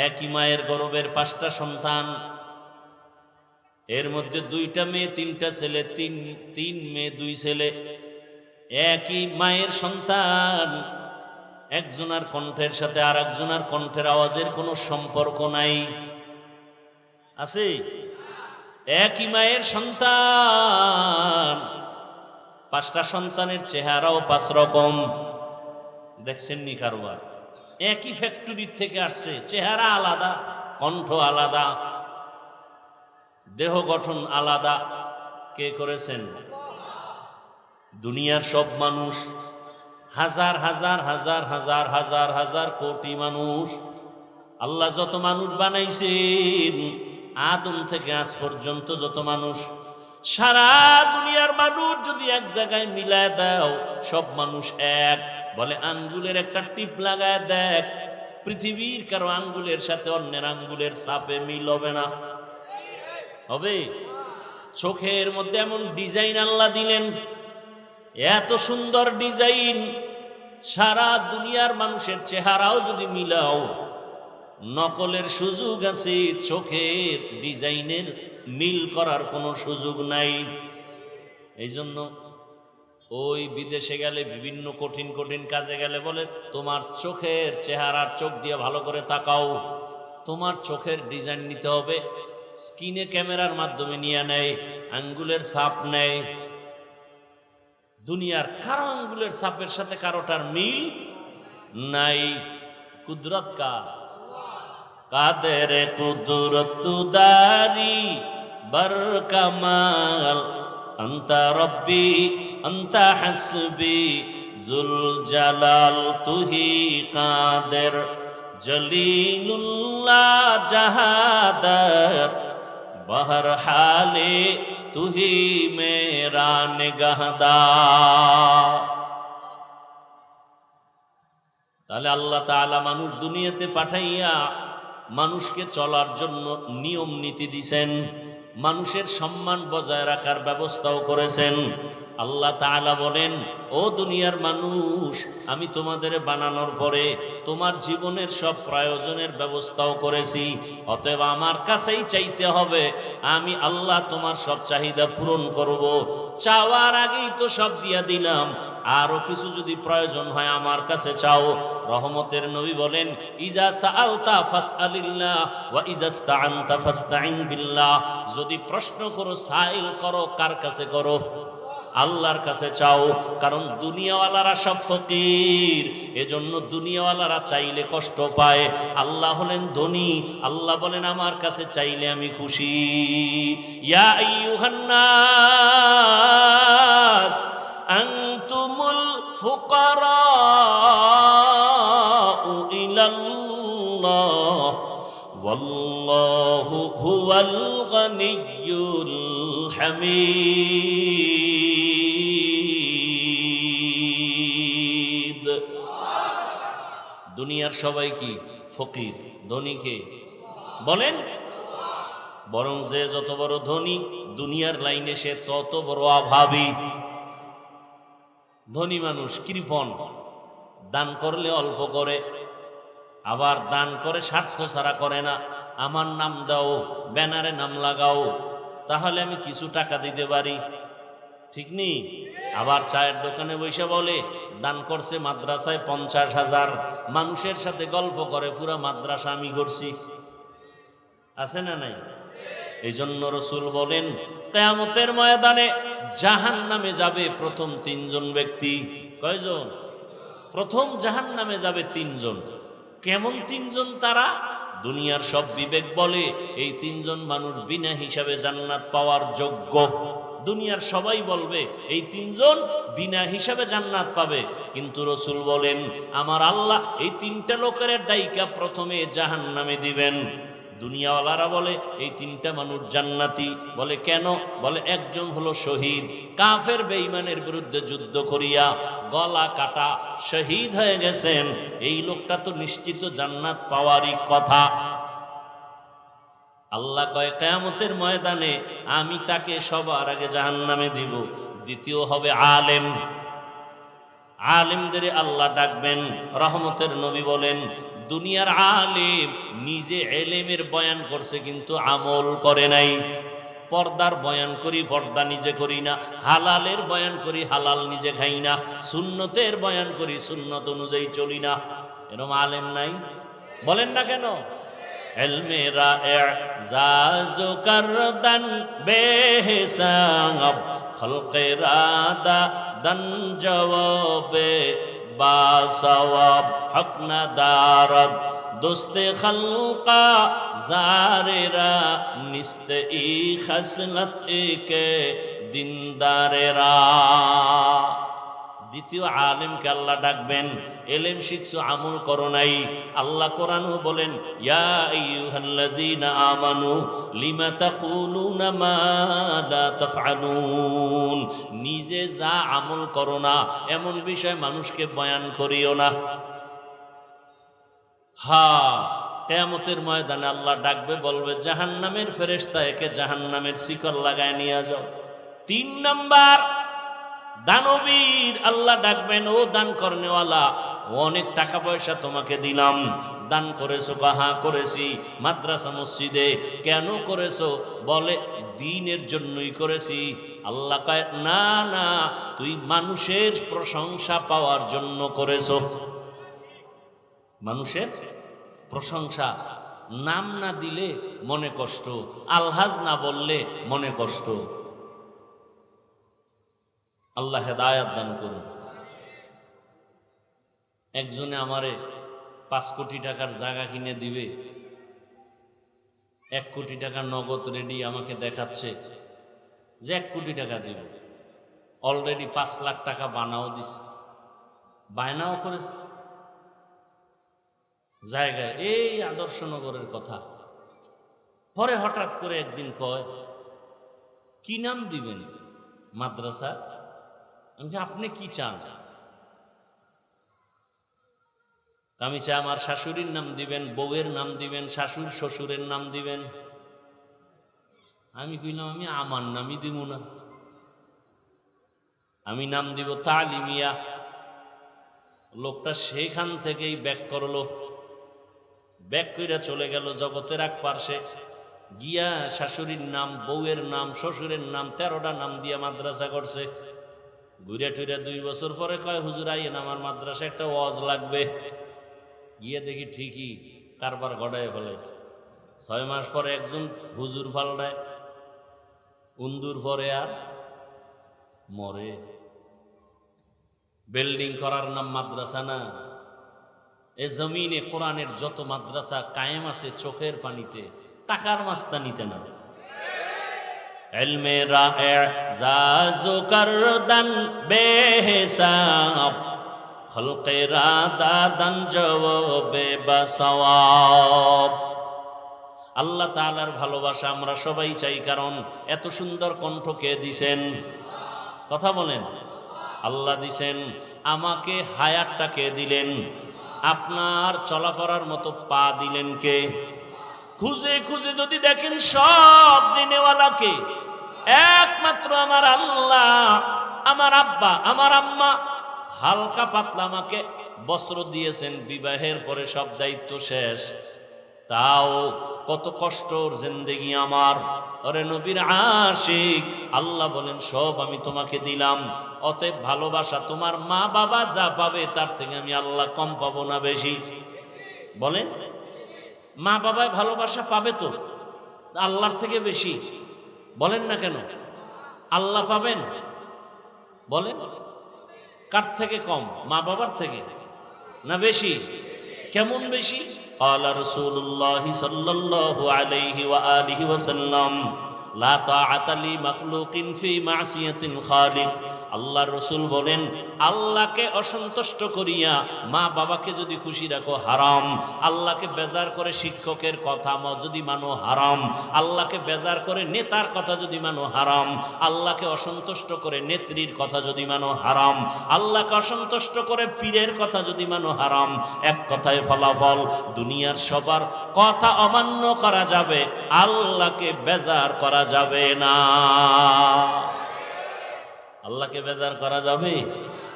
একই মায়ের গর্ভের 5টা সন্তান, এর মধ্যে 2টা মেয়ে 3টা ছেলে, তিন মেয়ে 2 ছেলে। একই মায়ের সন্তান, একজনের কণ্ঠের সাথে আর একজনের কণ্ঠের আওয়াজের কোনো সম্পর্ক নাই, আছে? একই মায়ের সন্তান, 5টা সন্তানের চেহারাও 5 রকম। দেখছেন নি কারবার? একই ফ্যাক্টরির থেকে আসছে, চেহারা আলাদা, কণ্ঠ আলাদা, দেহ গঠন আলাদা। কে করেছেন? দুনিয়ার সব মানুষ, হাজার হাজার হাজার হাজার হাজার হাজার কোটি মানুষ, আল্লাহ যত মানুষ বানাইছেন, আদম থেকে আজ পর্যন্ত যত মানুষ, সারা দুনিয়ার মানুষ যদি এক জায়গায় মিলায় দাও, সব মানুষ এক। বলে আঙ্গুলের একটা টিপ লাগায় দেখ, পৃথিবীর কারো আঙ্গুলের সাথে অন্যের আঙ্গুলের ছাপে মিল হবে না? হবে? চোখের মধ্যে এমন ডিজাইন আল্লাহ দিলেন, এত সুন্দর ডিজাইন, সারা দুনিয়ার মানুষের চেহারাও যদি মিলাও, নকলের সুযোগ আছে, চোখের ডিজাইনের মিল করার কোনো সুযোগ নাই। এই জন্য ওই বিদেশে গেলে, বিভিন্ন কঠিন কঠিন কাজে গেলে বলে, তোমার চোখের চেহারার চোখ দিয়ে ভালো করে তাকাও, তোমার চোখের ডিজাইন নিতে হবে। স্ক্রিনে ক্যামেরার মাধ্যমে নিয়ে নেয়, আঙ্গুলের ছাপ নেয়। দুনিয়ার কারো আঙ্গুলের ছাপের সাথে কারোটার মিল নাই। কুদরত কার? কাদের কুদরত দারি বার কামাল, আন্তা রব্বি আন্তা হাসবি জুল জালাল, তুহি কাদের জলিলুল্লাহ জাহাদার, বহর হালে তুহি মেরা নিগাহদার। তাহলে আল্লাহ তাআলা মানুষ দুনিয়াতে পাঠাইয়া মানুষকে চলার জন্য নিয়ম নীতি দিছেন, মানুষের সম্মান বজায় রাখার ব্যবস্থাও করেছেন। আল্লাহ তাআলা বলেন, ও দুনিয়ার মানুষ, আমি তোমাদের বানানোর পরে তোমার জীবনের সব প্রয়োজনের ব্যবস্থাও করেছি, অতএব আমার কাছেই চাইতে হবে, আমি আল্লাহ তোমার সব চাহিদা পূরণ করব। চাওয়ার আগেই তো সব দিয়া দিলাম, আরো কিছু যদি প্রয়োজন হয় আমার কাছে চাও। রহমতের নবী বলেন, ইজা সাআলতা ফাসআলিল্লাহ ওয়া ইজাস্তাআনতা ফাসতাইন বিল্লাহ। যদি প্রশ্ন করো, সাইল করো, কার কাছে করো? আল্লাহর কাছে চাও। কারণ দুনিয়াওয়ালারা সব ফকির, এজন্য দুনিয়াওয়ালারা চাইলে কষ্ট পায়। আল্লাহ হলেন ধনী, আল্লাহ বলেন আমার কাছে চাইলে আমি খুশি। ইয়া আইয়ুহান নাস আনতুমুল ফুকারাউ ইলাল্লাহ ওয়াল্লাহু হুয়াল গনিয়্যুল হামিদ। দুনিয়ার সবাই কি ফকির? ধনীকে বলেন? বরং যে যত বড় ধনী দুনিয়ার লাইনে, সে তত বড় অভাবী। ধনী মানুষ কৃপণ, দান করলে অল্প করে, আবার দান করে স্বার্থ ছাড়া করে না। আমার নাম দাও, ব্যানারে নাম লাগাও, তাহলে আমি কিছু টাকা দিতে পারি, ঠিক নেই? আবার চায়ের দোকানে বসে বলে দান করছে মাদ্রাসায় 50,000, মানুষের সাথে গল্প করে পুরা মাদ্রাসা আমি করছি। আছে না নাই? এই জন্য রাসূল বলেন, কিয়ামতের ময়দানে জাহান্নামে যাবে প্রথম 3 জন ব্যক্তি। কয়জন? প্রথম জাহান্নামে যাবে 3 জন। কেমন 3 জন তারা? দুনিয়ার সব বিবেক বলে এই 3 জন মানুষ বিনা হিসাবে জান্নাত পাওয়ার যোগ্য। দুনিয়ার সবাই বলবে এই 3 জন বিনা হিসাবে জান্নাত পাবে, কিন্তু রাসূল বলেন আমার আল্লাহ এই 3টা লোকের ডাইকা প্রথমে জাহান্নামে দিবেন। দুনিয়াওয়ালারা বলে এই 3টা মানুষ জান্নাতি। বলে কেন? বলে একজন হলো শহীদ, কাফের বেঈমানের বিরুদ্ধে যুদ্ধ করিয়া গলা কাটা শহীদ হয়ে গেছেন, এই লোকটা তো নিশ্চিত জান্নাত পাওয়ারই কথা। আল্লাহ কয় কিয়ামতের ময়দানে আমি তাকে সবার আগে জাহান্নামে দিব। দ্বিতীয় হবে আলেম। আলেমদের আল্লাহ ডাকবেন। রহমতের নবী বলেন দুনিয়ার আলেম নিজে এলেমের বয়ান করছে কিন্তু আমল করে নাই। পর্দার বয়ান করি, পর্দা নিজে করি না। হালালের বয়ান করি, হালাল নিজে খাই না। সুন্নতের বয়ান করি, সুন্নত অনুযায়ী চলি না। এরকম আলেম নাই? বলেন না কেন? ইলমে রা'জাজু কারদান বেহিসাব খলকে রাদা দান জওয়াবে বাসওয়াব হক না দারদ দোস্তে খলকা জারেরা নিস্তে ই খসলত একে দিনদারেরা। দ্বিতীয় আলেমকে আল্লাহ ডাকবেন, এলেম শিখছো আমল করো নাই। আল্লাহ কোরআনও বলেন, ইয়া আইয়ুহাল্লাযীনা আমানু লিমা তাকুলুনা মা লা তাফআলুন। নিজে যা আমল করো না এমন বিষয় মানুষকে বয়ান করিও না। কিয়ামতের ময়দানে আল্লাহ ডাকবে, বলবে জাহান্নামের ফেরেশতা একে জাহান্নামের শিকল লাগায় নিয়ে যাও। 3 নাম্বার দানবীর আল্লাহ ডাকবেন, ও দান করনেওয়ালা, অনেক টাকা পয়সা তোমাকে দিলাম, দান করেছো? হ্যাঁ করেছি। মাদ্রাসা মসজিদে কেন করেছো? বলে দ্বীনের জন্যই করেছি। আল্লাহ কয় না না, তুই মানুষের প্রশংসা পাওয়ার জন্য করেছো। মানুষের প্রশংসা, নাম না দিলে মনে কষ্ট, আলহাজ না বললে মনে কষ্ট। আল্লাহ হেদায়াত দান করুন। একজনে আমারে 5 কোটি টাকার জায়গা কিনে দিবে, 1 কোটি টাকা নগদ রেডি আমাকে দেখাচ্ছে যে 1 কোটি টাকা দিবে। অলরেডি 5 লাখ টাকা বানাও দিছে, বায়নাও করেছে জায়গায়, এই আদর্শনগরের কথা। পরে হঠাৎ করে একদিন কয়, কি নাম দিবেন? মাদ্রাসা। আমি আপনি কি চান? আমি চাই আমার শাশুড়ির নাম দিবেন, বউয়ের নাম দিবেন, শাশুড় শ্বশুরের নাম দিবেন। আমি কইলাম আমি আমার নামই দিব না, আমি নাম দিব তালিমিয়া। লোকটা সেখান থেকেই ব্যাক করলো, ব্যাক কইরা চলে গেল জগতের এক পার্শ্বে গিয়া শাশুড়ির নাম, বউয়ের নাম, শ্বশুরের নাম 13টা নাম দিয়া মাদ্রাসা করছে। ঘুরে টুরে 2 বছর পরে কয়, হুজুর আইয়েন আমার মাদ্রাসা একটা ওয়াজ লাগবে। গিয়ে দেখি ঠিকই কারবার ঘটায় ফেলাইছে। 6 মাস পরে একজন হুজুর পাল্টায়, উন্দুর পরে আর মরে। বিল্ডিং করার নাম মাদ্রাসা না। এ জমিনে কোরআনের যত মাদ্রাসা কায়েম আছে চোখের পানিতে, টাকার মাস্তানিতে না। ইলমে রা'জাজু কারদান বেহিসাব খলকে রাদা দান জওয়াবে বাসওয়াব। আল্লাহ তাআলার ভালোবাসা আমরা সবাই চাই, কারণ এত সুন্দর কণ্ঠ কে দিছেন? কথা বলেন। আল্লাহ দিছেন। আমাকে হায়াতটা কে দিলেন? আপনার চলাফেরার মতো পা দিলেন কে? খুঁজে খুঁজে যদি দেখেন সব দিনেওয়ালাকে, একমাত্র আমার আল্লাহ। আমার আব্বা, আমার আম্মা হালকা পাতলা আমাকে বস্ত্র দিয়েছেন, বিবাহের পরে সব দায়িত্ব শেষ, তাও কত কষ্টর জিন্দেগি আমার। ওরে নবীর আশিক, আল্লাহ বলেন সব আমি তোমাকে দিলাম। অতএব ভালোবাসা তোমার মা বাবা যা পাবে তার থেকে আমি আল্লাহ কম পাবো না বেশি? বলেন। মা বাবায় ভালোবাসা পাবে তো আল্লাহর থেকে বেশি? বলেন না কেন? আল্লাহ পাবেন? বলেন। কার থেকে কম? মা বাবার থেকে না বেশি? কেমন বেশি? আলা রাসূলুল্লাহ সাল্লাল্লাহু আলাইহি ওয়া আলিহি ওয়াসাল্লাম লা তাআতা লি মাখলুকিন ফি মাসিয়াতিল খালিক। আল্লাহর রাসূল বলেন, আল্লাহকে অসন্তুষ্ট করিয়া মা বাবাকে যদি খুশি রাখো হারাম। আল্লাহকে বেজার করে শিক্ষকের কথা যদি মানো হারাম। আল্লাহকে বেজার করে নেতার কথা যদি মানো হারাম। আল্লাহকে অসন্তুষ্ট করে নেত্রীর কথা যদি মানো হারাম। আল্লাহকে অসন্তুষ্ট করে পীরের কথা যদি মানো হারাম। এক কথায় ফলাফল, দুনিয়ার সবার কথা অমান্য করা যাবে, আল্লাহকে বেজার করা যাবে না। আল্লাহকে বেজার করা যাবে?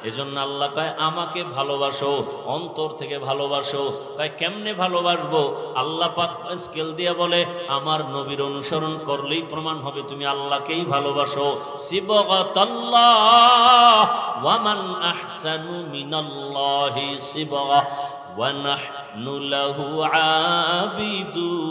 এজন্য আল্লাহ কয় আমাকে ভালোবাসো, অন্তর থেকে ভালোবাসো। কয় কেমনে ভালোবাসবো? আল্লাহ পাক স্কেল দিয়ে বলে আমার নবীর অনুসরণ করলেই প্রমাণ হবে তুমি আল্লাহকেই ভালোবাসো। সিবগাতাল্লাহ ওয়া মান আহসানু মিনাল্লাহি সিবগা ওয়া নাহনু লাহু আবিদুন।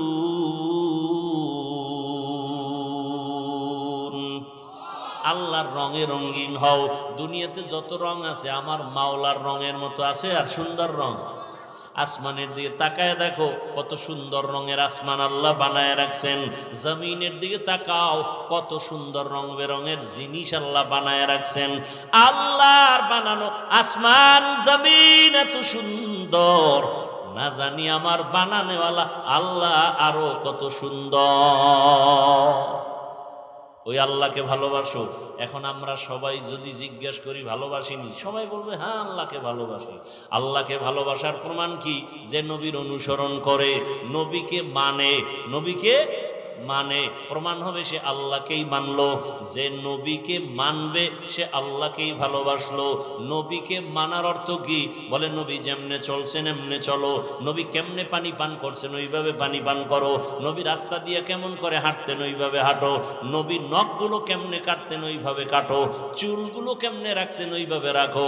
আল্লাহর রঙে রঙিন হও। দুনিয়াতে যত রং আছে আমার মাওলার রঙের মতো আছে আর সুন্দর রং? আসমানের দিকে তাকায় দেখো কত সুন্দর রঙের আসমান আল্লাহ বানায় রাখছেন। জমিনের দিকে তাকাও কত সুন্দর রং বেরঙের জিনিস আল্লাহ বানায় রাখছেন। আল্লাহর বানানো আসমান জমিন এত সুন্দর, না জানি আমার বানানেওয়ালা আল্লাহ আরো কত সুন্দর। ওই আল্লাহকে ভালোবাসো। এখন আমরা সবাই যদি জিজ্ঞেস করি ভালোবাসিনি, সবাই বলবে হ্যাঁ আল্লাহকে ভালোবাসি। আল্লাহকে ভালোবাসার প্রমাণ কি? যে নবীর অনুসরণ করে, নবীকে মানে, নবীকে মানে প্রমাণ হবে সে আল্লাহকেই মানলো। যে নবীকে মানবে সে আল্লাহকেই ভালোবাসলো। নবীকে মানার অর্থ কি? বলে নবী যেমনে চলছেন এমনে চলো। নবী কেমনে পানি পান করছেন ওইভাবে পানি পান করো। নবী রাস্তা দিয়ে কেমন করে হাঁটতেন ওইভাবে হাঁটো। নবী নখগুলো কেমনে কাটতেন ওইভাবে কাটো। চুলগুলো কেমনে রাখতেন ওইভাবে রাখো।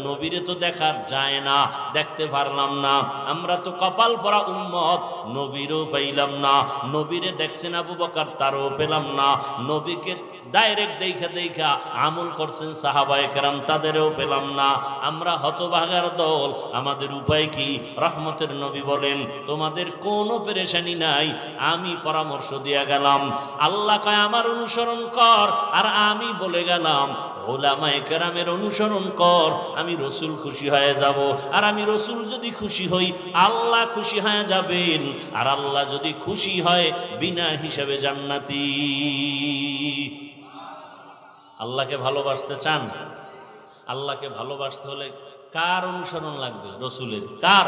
নবীরে তো দেখা যায় না, দেখতে পারলাম না, আমরা তো কপাল পরা উম্মত, নবীরও পাইলাম না। নবীরে দেখছেন আবু বকর, তারও পেলাম না। নবীকে ডাইরেক্ট দেখা আমল করছেন সাহাবায়ে কেরাম, তাদেরও পেলাম না। আমরা হতভাগার দল, আমাদের উপায় কি? রহমতের নবী বলেন তোমাদের কোনো পেরেশানি নাই, আমি পরামর্শ দিয়া গেলাম। আল্লাহ কয় আমার অনুসরণ কর, আর আমি বলে গেলাম উলামায়ে কেরামের অনুসরণ কর, আমি রসুল খুশি হয়ে যাব। আর আমি রসুল যদি খুশি হই আল্লাহ খুশি হয়ে যাবেন, আর আল্লাহ যদি খুশি হয় বিনা হিসাবে জান্নাতি। আল্লাহকে ভালোবাসতে চান? আল্লাহকে ভালোবাসতে হলে কার অনুসরণ লাগবে? রসুলের। কার?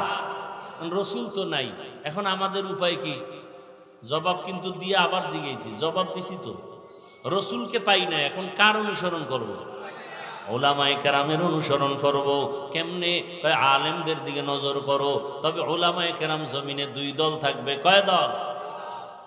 রসুল তো নাই। এখন আমাদের উপায় কি? জবাব কিন্তু দিয়ে আবার জিজ্ঞেস, জবাব দিছি তো, রসুলকে পাই না, এখন কার অনুসরণ করব? উলামায়ে কেরামের অনুসরণ করব। কেমনে? আলেমদের দিকে নজর করো। তবে উলামায়ে কেরাম জমিনে দুই দল থাকবে। কয় দল?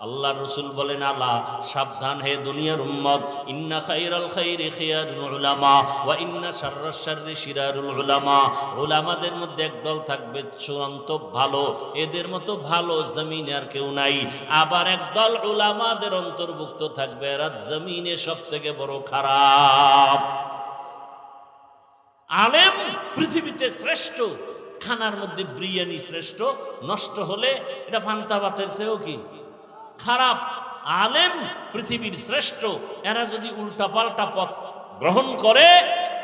আল্লাহ রসুল বলেন আলা সাবধান হে দুনিয়ার উম্মত, ইন্না খাইরাল খাইরি খিয়ারুল উলামা ওয়া ইন্না শাররাশ শাররি শিরারুল উলামা। উলামাদের মধ্যে একদল থাকবে চূড়ান্ত ভালো, এদের মতো ভালো জমিনে আর কেউ নাই। আবার একদল উলামাদের অন্তর্ভুক্ত থাকবে এরা জমিনে সবথেকে বড় খারাপ। আলেম পৃথিবীতে শ্রেষ্ঠ, খানার মধ্যে বিরিয়ানি শ্রেষ্ঠ, নষ্ট হলে এটা পান্তা ভাতের চেয়েও কি খারাপ। আলেম পৃথিবীর শ্রেষ্ঠ, এরা যদি উল্টাপাল্টা পথ গ্রহণ করে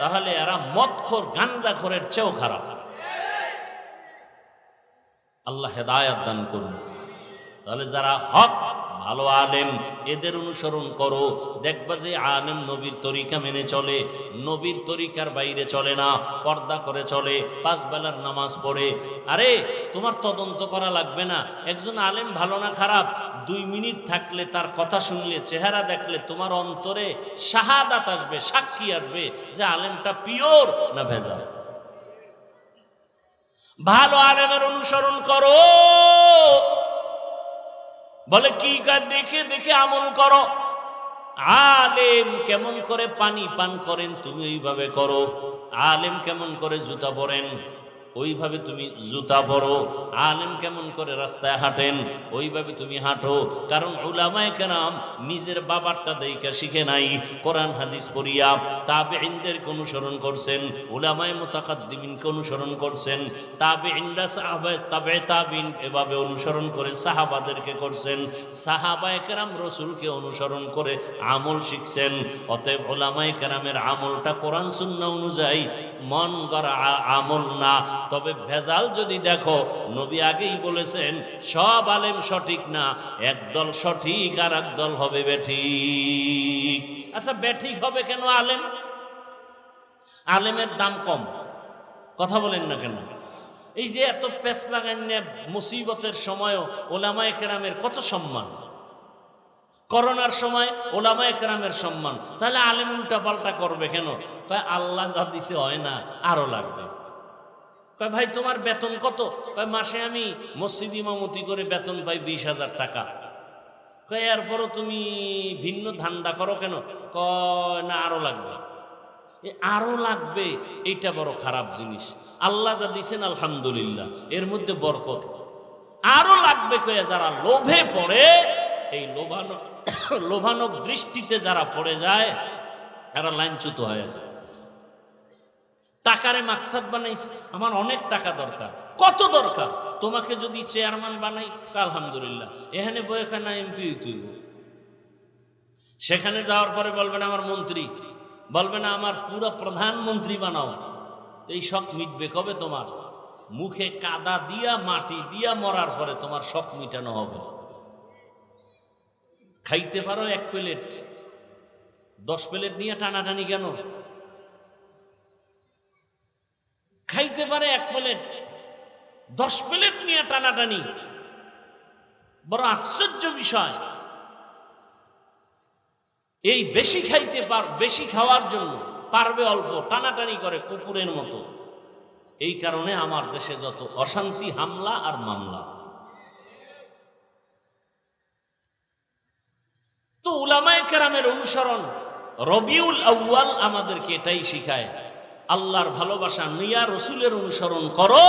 তাহলে এরা মদখোর গাঞ্জাখোরের চেয়েও খারাপ। আল্লাহ হেদায়েত দান করুন। তাহলে যারা হক ভালো আলেম এদের অনুসরণ করো, দেখবা যে আলেম নবীর তরিকা মেনে চলে, নবীর তরিকার বাইরে চলে না, পর্দা করে চলে, 5 বেলার নামাজ পড়ে। আরে তোমার তদন্ত করা লাগবে না একজন আলেম ভালো না খারাপ। 2 মিনিট থাকলে তার কথা শুনলে, চেহারা দেখলে তোমার অন্তরে শাহাদাত আসবে, সাক্ষী আসবে যে আলেমটা পিওর না ভেজাল। ভালো আলেমের অনুসরণ করো। বলে কি কাজ? দেখে দেখে আমল করো। আলেম কেমন করে পানি পান করেন তুমি ওইভাবে করো। আলেম কেমন করে জুতা পরেন ওইভাবে তুমি জুতা পরো। আলেম কেমন করে রাস্তায় হাঁটেন ওইভাবে তুমি হাঁটো। কারণ উলামায়ে কেরাম নিজের বাবারটা দেখা শিখে নাই, কোরআন হাদিস পড়িয়া তাবেঈনদেরকে অনুসরণ করছেন, উলামায়ে মুতাকাদ্দিমিনকে অনুসরণ করছেন, তাবেঈনরা সাহাবায়ে তাবেঈন এভাবে অনুসরণ করে সাহাবাদেরকে করছেন, সাহাবায়ে কেরাম রাসূলকে অনুসরণ করে আমল শিখছেন। অতএব উলামায়ে কেরামের আমলটা কোরআন সুন্নাহ অনুযায়ী মন গড়া আমল না। তবে ভেজাল যদি দেখো, নবী আগেই বলেছেন সব আলেম সঠিক না, একদল সঠিক আর একদল হবে বেঠিক। আচ্ছা বেঠিক হবে কেন? আলেম, আলেমের দাম কম, কথা বলেন না কেন? এই যে এত পেছ লাগান মুসিবতের সময়ও উলামায়ে কেরামের কত সম্মান। করোনার সময় ওলামায়ে কেরামের সম্মান, তাহলে আলেম উল্টা পাল্টা করবে কেন? কয় আল্লাহ যা দিছে হয় না, আরো লাগবে। কয় ভাই তোমার বেতন কত? কয় মাসে আমি মসজিদ ইমামতি করে বেতন পাই 20,000 টাকা। কয় এরপরও তুমি ভিন্ন ধান্দা করো কেন? কয় না আরো লাগবে। আরো লাগবে এইটা বড় খারাপ জিনিস। আল্লাহ যা দিছেন আলহামদুলিল্লাহ, এর মধ্যে বরকত। আরো লাগবে কয়ে যারা লোভে পড়ে, এই লোভানক দৃষ্টিতে যারা পড়ে যায়, এরা লাইনচ্যুত হয়ে যায়। টাকারে মাকসাদ বানাইছে, আমার অনেক টাকা দরকার। কত দরকার? তোমাকে যদি চেয়ারম্যান বানাই, আলহামদুলিল্লাহ, এখানে বইখানা এমপি হইতে, সেখানে যাওয়ার পরে বলবে না আমার মন্ত্রী, বলবে না আমার পুরো প্রধানমন্ত্রী বানাও। এই শখ মিটবে কবে? তোমার মুখে কাদা দিয়া মাটি দিয়া মরার পরে তোমার শখ মিটানো হবে। খাইতে পারো 1 প্লেট, 10 প্লেট নিয়ে টানাটানি কেন? খাইতে পারে 1 প্লেট, 10 প্লেট নিয়ে টানাটানি, বড় আশ্চর্য বিষয়। এই বেশি খাইতে বেশি খাওয়ার জন্য পারবে অল্প, টানাটানি করে কুকুরের মতো। এই কারণে আমার দেশে যত অশান্তি, হামলা আর মামলা। তো উলামায়ে কেরামের অনুসরণ, রবিউল আউয়াল আমাদেরকে এটাই শিখায়। আল্লাহর ভালোবাসা নিয়া রসুলের অনুসরণ করো।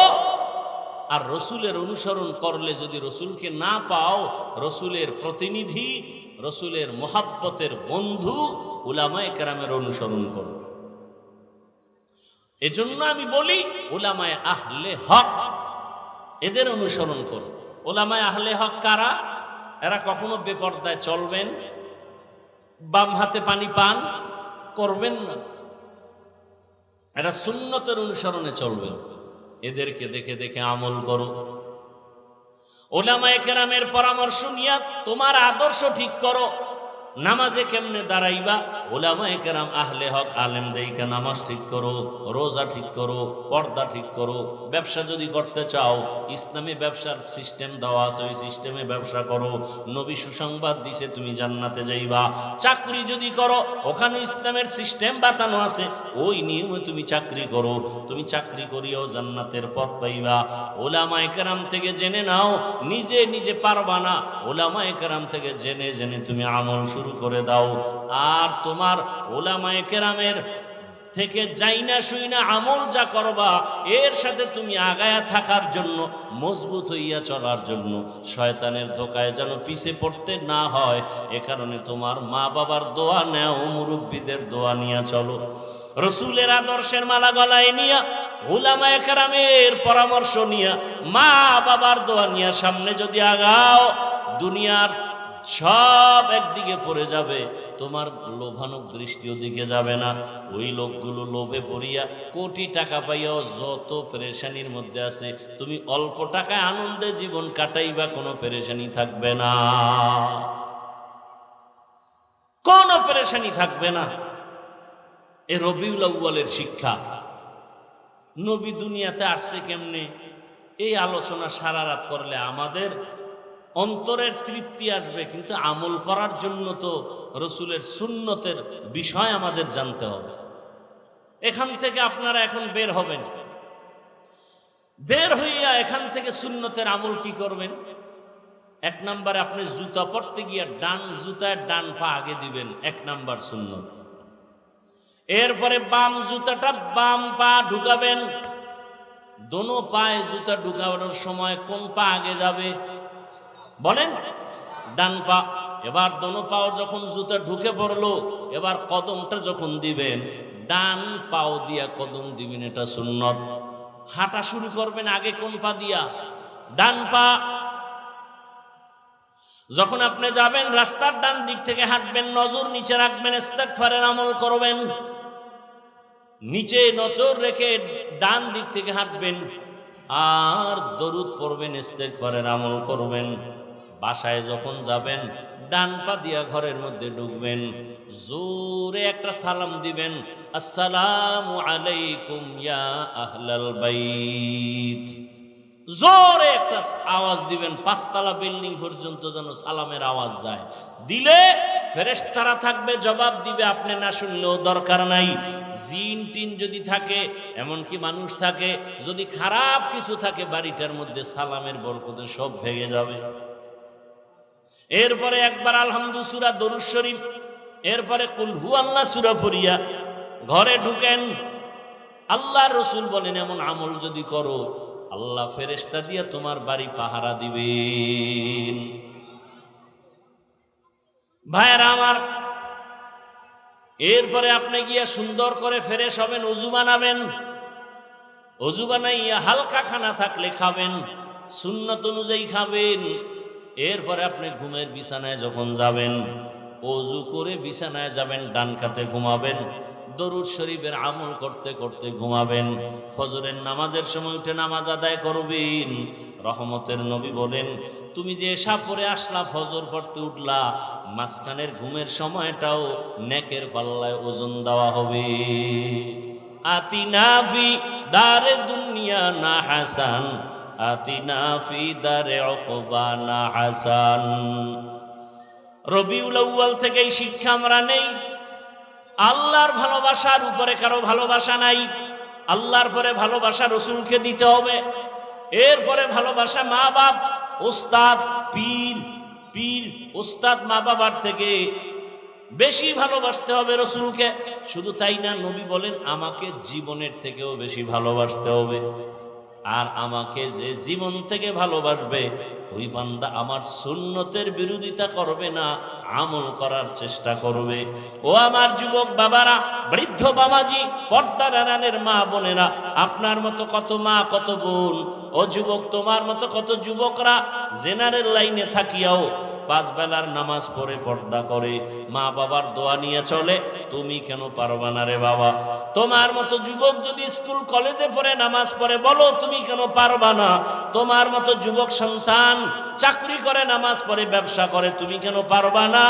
আর রসুলের অনুসরণ করলে যদি রসুলকে না পাও, রসুলের প্রতিনিধি, রসুলের মোহাব্বতের বন্ধু উলামায়ে কেরামের অনুসরণ করো। এজন্য আমি বলি উলামায়ে আহলে হক, এদের অনুসরণ করো। উলামায়ে আহলে হক কারা? এরা কখনো বেপরদায় চলবেন, বাম হাতে পানি পান করবেন না, এরা সুন্নতের অনুসরণে চলবেন। এদেরকে দেখে দেখে আমল করো। উলামায়ে কেরামের পরামর্শ নিয়া তোমার আদর্শ ঠিক করো। নামাজে কেমনে দাঁড়াইবা? উলামায়ে কেরাম আহলে হক আলেম দেইকা নামাজ ঠিক করো, রোজা ঠিক করো, পর্দা ঠিক করো। ব্যবসা যদি করতে চাও, ইসলামী ব্যবসার সিস্টেম দেওয়া আছে, ওই সিস্টেমে ব্যবসা করো। নবী সুসংবাদ দিছে তুমি জান্নাতে যাইবা। চাকরি যদি করো, ওখানে ইসলামের সিস্টেম বাতানো আছে, ওই নিয়মে তুমি চাকরি করো। তুমি চাকরি করিও জান্নাতের পথ পাইবা। উলামায়ে কেরাম থেকে জেনে নাও, নিজে নিজে পারবা না, উলামায়ে কেরাম থেকে জেনে জেনে তুমি আমল শুরু করে দাও। আর তোমার উলামায়ে কেরামের থেকে যাইনা শুইনা আমল যা করবা, এর সাথে তুমি আগায়া থাকার জন্য, মজবুত হইয়া চলার জন্য, শয়তানের ধোকায় যেন পিছে পড়তে না হয়, এ কারণে তোমার মা বাবার দোয়া নেও, মুরব্বীদের দোয়া নিয়ে চলো। রসুলের আদর্শের মালা গলায় নিয়া, উলামায়ে কেরামের পরামর্শ নিয়া, মা বাবার দোয়া নিয়া সামনে যদি আগাও, দুনিয়ার সব একদিকে পড়ে যাবে, তোমার লোভানক দৃষ্টিও দিকে যাবে না। ওই লোকগুলো লোভে পড়িয়া কোটি টাকা পাইয়াও যত পেরেশানির মধ্যে আছে, তুমি অল্প টাকায় আনন্দে জীবন কাটাইবা, কোনো পেরেশানি থাকবে না, কোনো পেরেশানি থাকবে না। এ রবিউল আউয়ালের শিক্ষা। নবী দুনিয়াতে আসছে কেমনে, এই আলোচনা সারা রাত করলে আমাদের অন্তরের তৃপ্তি আসবে, কিন্তু আমল করার জন্য তো রসুলের সুন্নতের বিষয় আমাদের জানতে হবে। এখান থেকে আপনারা এখন বের হবেন, বের হইয়া এখান থেকে সুন্নতের আমল কি করবেন? 1 নম্বরে আপনি জুতা পরতে গিয়া ডান জুতায় ডান পা আগে দিবেন, 1 নম্বর সুন্নত। এরপরে বাম জুতাটা বাম পা ঢুকাবেন। দোনো পায়ে জুতা ঢুকানোর সময় কোন পা আগে যাবে বলেন? ডান পা। এবার দোনো পাও যখন জুতা ঢুকে পড়লো, এবার কদমটা যখন দিবেন, ডান পাও দিয়া কদম দিবেন, এটা সুন্নত। হাঁটা শুরু করবেন আগে কোন পা দিয়া? ডান পা। যখন আপনি যাবেন রাস্তার ডান দিক থেকে হাঁটবেন, নজর নিচে রাখবেন, ইস্তেগফারের আমল করবেন, নিচে নজর রেখে ডান দিক থেকে হাঁটবেন, আর দরুদ পড়বেন, ইস্তেগফারের আমল করবেন। বাসায় যখন যাবেন ডান পা দিয়া ঘরের মধ্যে ঢুকবেন, জোরে একটা সালাম দিবেন, আসসালামু আলাইকুম ইয়া আহলাল বাইত। জোরে একটা আওয়াজ দিবেন, 5 তলা বিল্ডিং পর্যন্ত যেন সালামের আওয়াজ যায়। দিলে ফেরেশতারা থাকবে, জবাব দিবে, আপনি না শুনলেও দরকার নাই। জিন টিন যদি থাকে, এমনকি মানুষ থাকে, যদি খারাপ কিছু থাকে বাড়িটার মধ্যে, সালামের বরকতে সব ভেঙে যাবে। এরপরে একবার আলহামদু সূরা, দরুদ শরীফ, এরপরে কুল হু আল্লাহ সূরা পড়িয়া ঘরে ঢুকেন। আল্লাহ রসুল বলেন, এমন আমল যদি করো আল্লাহ ফেরেশতা দিয়ে তোমার বাড়ি পাহারা দিবেন। ভাইয়েরা আমার, এরপরে আপনি গিয়া সুন্দর করে ফ্রেশ হবেন, ওযু বানাবেন। ওযু বানাইয়া হালকা খানা থাকলে খাবেন, সুন্নত অনুযায়ী খাবেন। এরপরে আপনি ঘুমের বিছানায় যখন যাবেন, ওযু করে বিছানায় যাবেন, ডান কাতে ঘুমাবেন, দরুদ শরীফের আমল করতে করতে ঘুমাবেন। ফজরের নামাজের সময় উঠে নামাজ আদায় করবেন। রহমতের নবী বলেন, তুমি যে এশা পড়ে আসলা, ফজর পড়তে উঠলা, মাঝখানের ঘুমের সময়টাও নেকের পাল্লায় ওজন দেওয়া হবে। আতিনা ফি দারে দুনিয়া না হাসান, আতিনা ফি দারে উকবা না হাসান। রবিউল আউয়াল থেকে এই শিক্ষা আমরা নেই, আল্লাহর ভালোবাসার উপরে কারো ভালোবাসা নাই। আল্লাহর পরে ভালোবাসা রসুলকে দিতে হবে। এরপরে ভালোবাসা মা বাপ, ওস্তাদ, পীর ওস্তাদ, মা বাবার থেকে বেশি ভালোবাসতে হবে রসুলকে। শুধু তাই না, নবী বলেন, আমাকে জীবনের থেকেও বেশি ভালোবাসতে হবে। আর আমাকে যে জীবন থেকে ভালোবাসবে, ওই বান্দা আমার সুন্নতের বিরোধিতা করবে না, আমল করার চেষ্টা করবে। ও আমার যুবক বাবারা, বৃদ্ধ বাবাজি, পর্দার আড়ালের মা বোনেরা, আপনার মতো কত মা, কত বোন, ও যুবক, তোমার মতো কত যুবকরা জেনারেল লাইনে থাকিয়াও 5 বেলার নামাজ পড়ে পর্দা করে, মা বাবার দোয়া নিয়ে চলে। তুমি কেন পারবা না রে বাবা? তোমার মতো যুবক যদি স্কুল কলেজে পড়ে নামাজ পড়ে, বলো তুমি কেন পারবা না? তোমার মতো যুবক সন্তান চাকরি করে, নামাজ পড়ে, ব্যবসা করে, তুমি কেন পারবা না?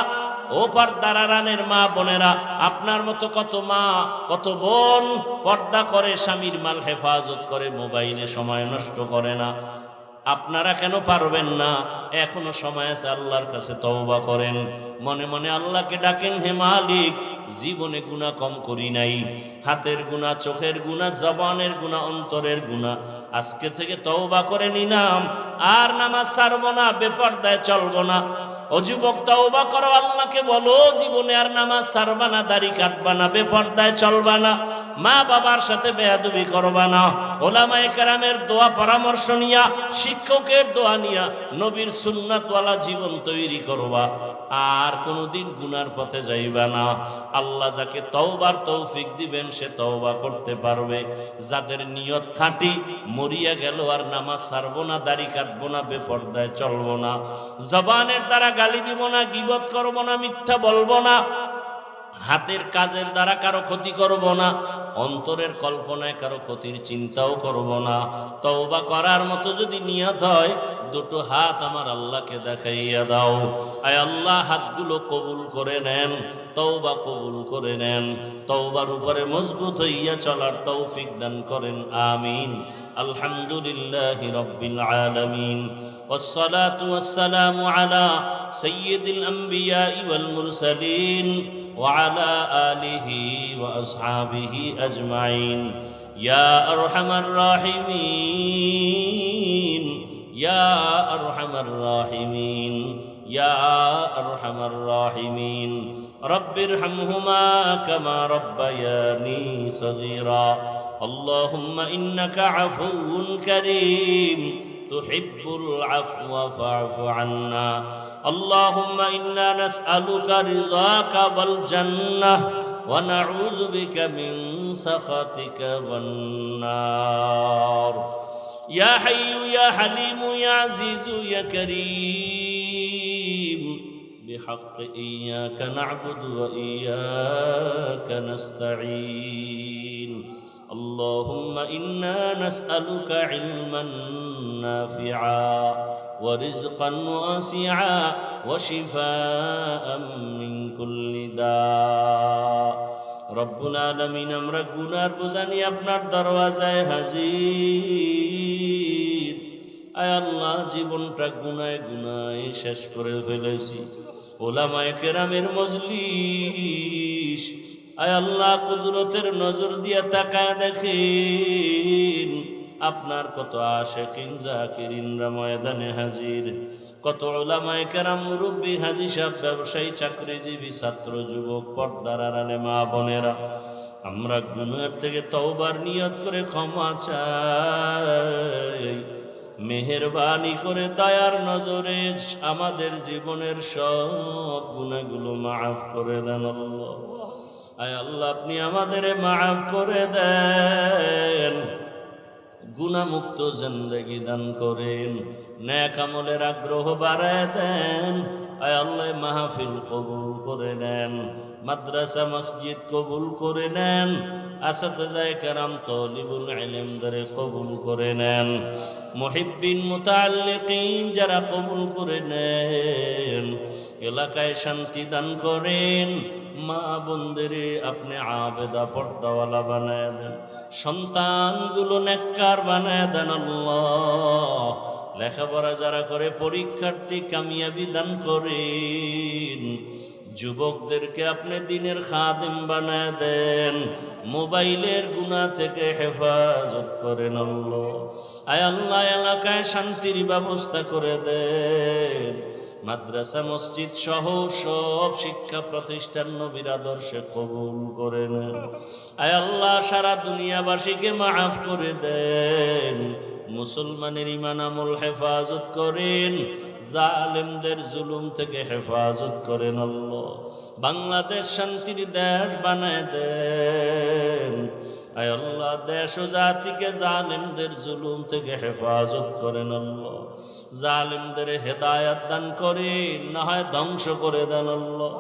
ও পর্দার আড়ালের মা বোনেরা, আপনার মতো কত মা, কত বোন পর্দা করে, স্বামীর মাল হেফাজত করে, মোবাইলে সময় নষ্ট করে না। আপনারা কেন পারবেন না? এখনো সময় আছে, আল্লাহর কাছে তওবা করেন, মনে মনে আল্লাহকে ডাকেন, হে মালিক, জীবনে গুনাহ কম করি নাই, হাতের গুনাহ, চোখের গুনাহ, জবানের গুনাহ, অন্তরের গুনাহ, আজকে থেকে তওবা করে নিলাম, আর নামাজ ছাড়বো না, বেপরদায় চলবো না। ও যুবক, তওবা করো, আল্লাহকে বলো, জীবনে আর নামাজ ছাড়বা না, দাড়ি কাটবা না, বেপরদায় চলবা না, মা বাবার সাথে বেয়াদবি করবা না, ওলামায়ে কেরামের দোয়া পরামর্শ নিয়া, শিক্ষকের দোয়া নিয়া নবীর সুন্নাতওয়ালা জীবন তৈরি করবা, আর কোনোদিন গুনার পথে যাইবা না। আল্লাহ যাকে তওবার তৌফিক দিবেন, সে তওবা করতে পারবে। যাদের নিয়ত খাঁটি, মরিয়া গেল আর নামাজ ছাড়বো না, দাড়ি কাটবো না, বেপরদায় চলবো না, জবানের দ্বারা গালি দিব না, গীবত করবো না, মিথ্যা বলবো না, হাতের কাজের দ্বারা কারো ক্ষতি করব না, অন্তরের কল্পনায় কারো ক্ষতির চিন্তাও করব না। তওবা করার মতো যদি নিয়ত হয়, দুটো হাত আমার আল্লাহকে দেখাইয়া দাও। আয় আল্লাহ, হাতগুলো কবুল করে নেন, তওবা কবুল করে নেন, তওবার উপরে মজবুত হইয়া চলার তৌফিক দান করেন, আমিন। আলহামদুলিল্লাহি রাব্বিল আলামিন, والصلاة والسلام على سيد الأنبياء والمرسلين وعلى آله وأصحابه أجمعين. يا أرحم الراحمين، يا أرحم الراحمين، يا أرحم الراحمين. رب ارحمهما كما ربياني صغيرا. اللهم إنك عفو كريم تحب العفو فاعف عنا. اللهم إنا نسألك رضاك والجنة ونعوذ بك من سخطك والنار. يا حي يا حليم يا عزيز يا كريم، بحق إياك نعبد وإياك نستعين. اللهم إنا نسألك علما نافعا ورزقا واسعا وشفاء من كل داء. رب العالمين, আমরা গুনার বোঝা নিয়ে আপনার দরওয়াজায় হাজির। আয় আল্লাহ জীবনটা গুনায় গুনায় শেষ করে ফেলেছি। ওলামায়ে কেরামের মজলিস, আয় আল্লাহ কুদরতের নজর দিয়ে তাকায় দেখেন আপনার কত আশিকিন জাকিরিনরা ময়দানে হাজির, কত উলামায়ে কেরাম, মুরব্বী, হাজী সাহেব, ব্যবসায়ী, চাকরিজীবী, ছাত্র, যুবক, পর্দার আড়ালে মা বোনেরা। আমরা গুনাহ থেকে তওবার নিয়ত করে ক্ষমা চাই। মেহেরবানি করে দয়ার নজরে আমাদের জীবনের সব গুনাহগুলো মাফ করে দেন আল্লাহ। আয় আল্লাহ আপনি আমাদের মাফ করে দেন, গুনাহমুক্ত জিন্দেগি দান করেন, নেক আমলের আগ্রহ বাড়ায় দেন। আয় আল্লাহ মাহফিল কবুল করে নেন, মাদ্রাসা মসজিদ কবুল করে নেন, আসাতিজায়ে কেরাম তালিবুল ইলমদের কবুল করে নেন, মুহিব্বিন মুতাআল্লিকিন যারা কবুল করে নেন। এলাকায় শান্তি দান করেন, মা বোনদেরে আপনি আবেদা পর্দাওয়ালা বানায় দেন, সন্তানগুলো নেককার বানায় দেন আল্লাহ। লেখাপড়া যারা করে পরীক্ষার্থী কামিয়াবি দান করেন, যুবকদেরকে আপনি দিনের খাদেম বানায় দেন, মোবাইলের গুনাহ থেকে হেফাজত করেন আল্লাহ। আয় আল্লাহ এলাকায় শান্তির ব্যবস্থা করে দেন, মাদ্রাসা মসজিদ সহ সব শিক্ষা প্রতিষ্ঠান নবীর আদর্শে কবুল করে নেন। আয় আল্লাহ সারা দুনিয়াবাসীকে মাফ করে দেন, মুসলমানের ঈমান আমল হেফাজত করেন, জালেমদের জুলুম থেকে হেফাজত করেন আল্লাহ। বাংলাদেশ শান্তির দেশ বানায় দেন। আয় আল্লাহ দেশ ও জাতিকে জালেমদের জুলুম থেকে হেফাজত করেন আল্লাহ। জালেমদের হেদায়াত দান করেন, না হয় ধ্বংস করে দেন আল্লাহ।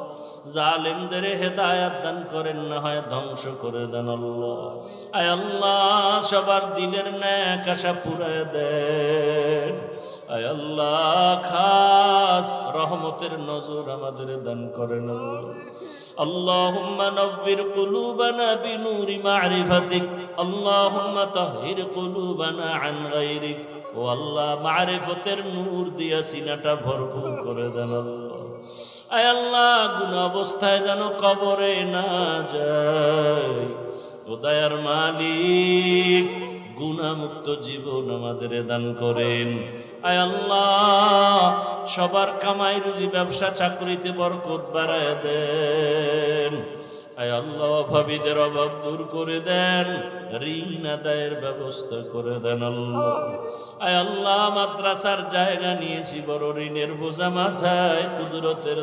জালেমদের হেদায়াত দান করেন, না হয় ধ্বংস করে দেন আল্লাহ। আয় আল্লাহ সবার দিলের নেক আশা পুরায় দেন। আয় আল্লাহ খাস রহমতের নজর আমাদের দান করেন আল্লাহুম্মা নব্বির কুলুবানা বিনূরি মারিফাতিক, আল্লাহুম্মা তাহহির কুলুবানা আন গায়রিক। ও আল্লাহ মারিফতের নূর দিয়া সিনাটা ভরপুর করে দেন আল্লাহ। আয় আল্লাহ গুনাহ অবস্থায় যেন কবরে না যায়। ও দয়ার মালিক গুনাহমুক্ত জীবন আমাদের দান করেন। আয় আল্লাহ সবার কামাই রুজি ব্যবসা চাকরিতে বরকত বাড়ায় দেন। আয় আল্লাহ অভাবীদের অভাব দূর করে দেন, ঋণ আদায়ের ব্যবস্থা করে দেন আল্লাহ। আয় আল্লাহ মাদ্রাসার জায়গা নিয়েছি বড় ঋণের বোঝা মাথায়, কুদরতের